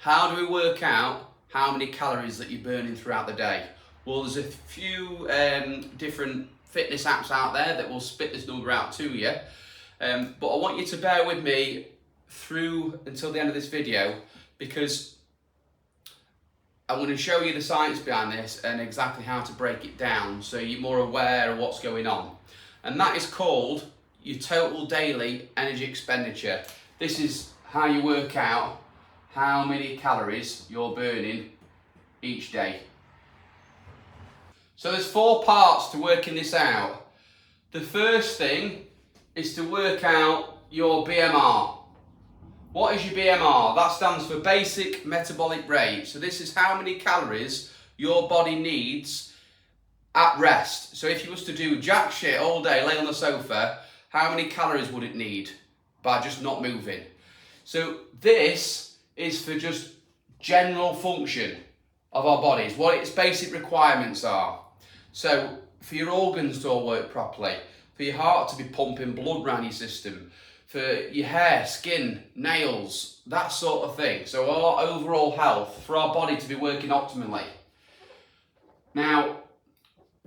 How do we work out how many calories that you're burning throughout the day? Well, there's a few different fitness apps out there that will spit this number out to you. But I want you to bear with me through until the end of this video, because I'm going to show you the science behind this and exactly how to break it down so you're more aware of what's going on. And that is called your Total Daily Energy Expenditure. This is how you work out how many calories you're burning each day. So there's 4 parts to working this out. The first thing is to work out your BMR. What is your BMR? That stands for basic metabolic rate. So this is how many calories your body needs at rest. So if you was to do jack shit all day, lay on the sofa, how many calories would it need by just not moving? So this is for just general function of our bodies, what its basic requirements are. So for your organs to all work properly, for your heart to be pumping blood around your system, for your hair, skin, nails, that sort of thing. So our overall health, for our body to be working optimally. Now,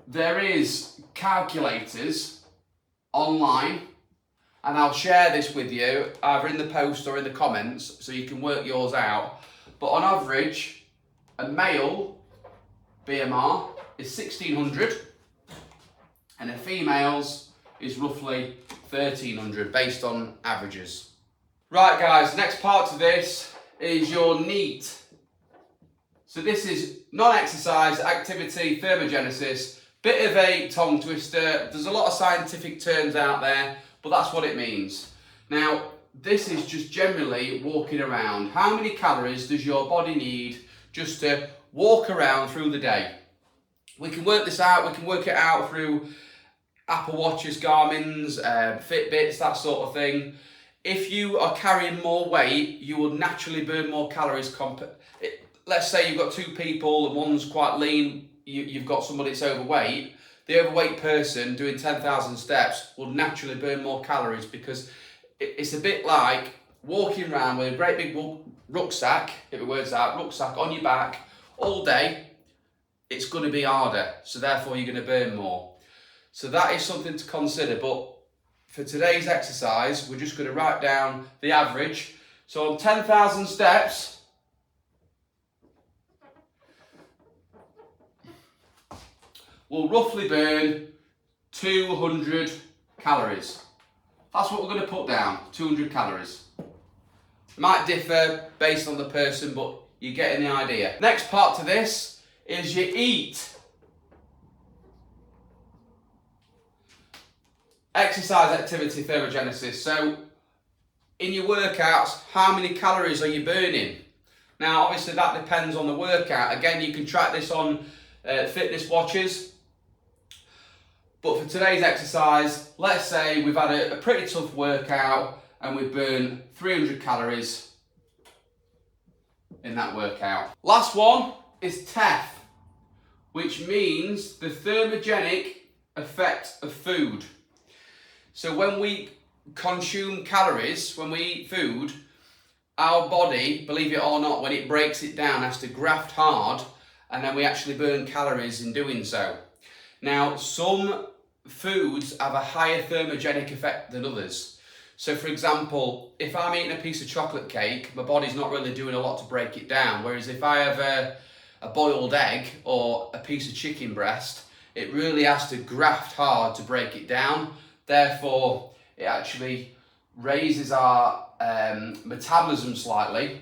there is calculators online, and I'll share this with you either in the post or in the comments so you can work yours out. But on average, a male BMR is 1600 and a female's is roughly 1300 based on averages. Right guys, next part to this is your NEAT. So this is non-exercise activity thermogenesis. Bit of a tongue twister. There's a lot of scientific terms out there, but that's what it means. Now, this is just generally walking around. How many calories does your body need just to walk around through the day? We can work this out. We can work it out through Apple Watches, Garmin's, Fitbits, that sort of thing. If you are carrying more weight, you will naturally burn more calories. Let's say you've got 2 people and one's quite lean, you've got somebody that's overweight. The overweight person doing 10,000 steps will naturally burn more calories, because it's a bit like walking around with a great big rucksack, get the words out, rucksack on your back all day. It's going to be harder, so therefore you're going to burn more. So that is something to consider. But for today's exercise, we're just going to write down the average. So on 10,000 steps, we'll roughly burn 200 calories. That's what we're going to put down, 200 calories. It might differ based on the person, but you're getting the idea. Next part to this is your EAT. Exercise activity thermogenesis. So in your workouts, how many calories are you burning? Now obviously that depends on the workout. Again, you can track this on fitness watches. But for today's exercise, let's say we've had a pretty tough workout and we burn 300 calories in that workout. Last one is TEF, which means the thermogenic effect of food. So when we consume calories, when we eat food, our body, believe it or not, when it breaks it down, has to graft hard, and then we actually burn calories in doing so. Now, some foods have a higher thermogenic effect than others. So for example, if I'm eating a piece of chocolate cake, my body's not really doing a lot to break it down. Whereas if I have a boiled egg or a piece of chicken breast, it really has to graft hard to break it down. Therefore, it actually raises our metabolism slightly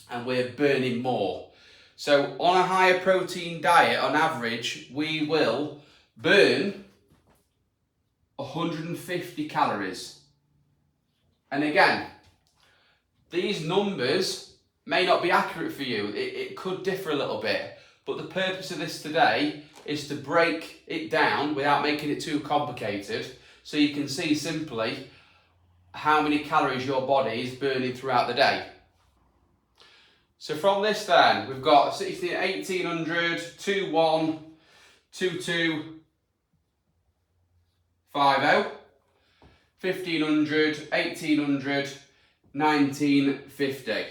and we're burning more. So on a higher protein diet, on average, we will burn 150 calories. And again, these numbers may not be accurate for you. It could differ a little bit. But the purpose of this today is to break it down without making it too complicated, so you can see simply how many calories your body is burning throughout the day. So from this then, we've got 1800, 21, 22, 50, 1500, 1800, 1950.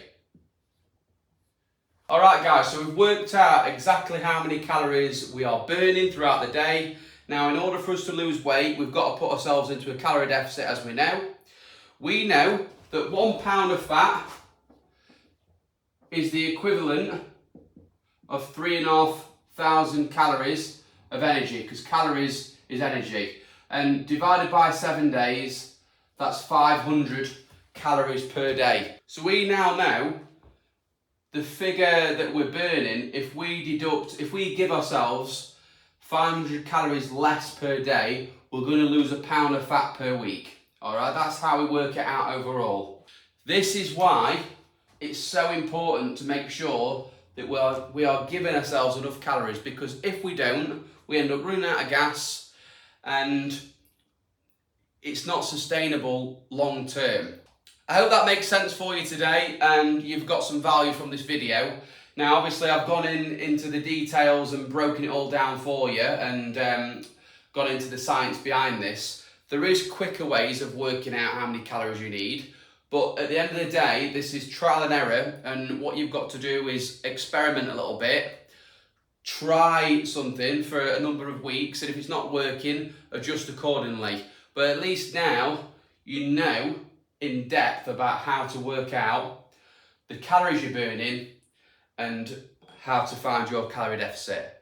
Alright guys, so we've worked out exactly how many calories we are burning throughout the day. Now in order for us to lose weight, we've got to put ourselves into a calorie deficit, as we know. We know that 1 pound of fat is the equivalent of 3,500 calories of energy, because calories is energy. And divided by 7 days, that's 500 calories per day. So we now know the figure that we're burning. If we give ourselves 500 calories less per day, we're going to lose a pound of fat per week. Alright, that's how we work it out overall. This is why it's so important to make sure that we are giving ourselves enough calories, because if we don't, we end up running out of gas and it's not sustainable long term. I hope that makes sense for you today and you've got some value from this video. Now obviously I've gone into the details and broken it all down for you and gone into the science behind this. There is quicker ways of working out how many calories you need, but at the end of the day this is trial and error, and what you've got to do is experiment a little bit, try something for a number of weeks, and if it's not working, adjust accordingly. But at least now you know in depth about how to work out the calories you're burning and how to find your calorie deficit.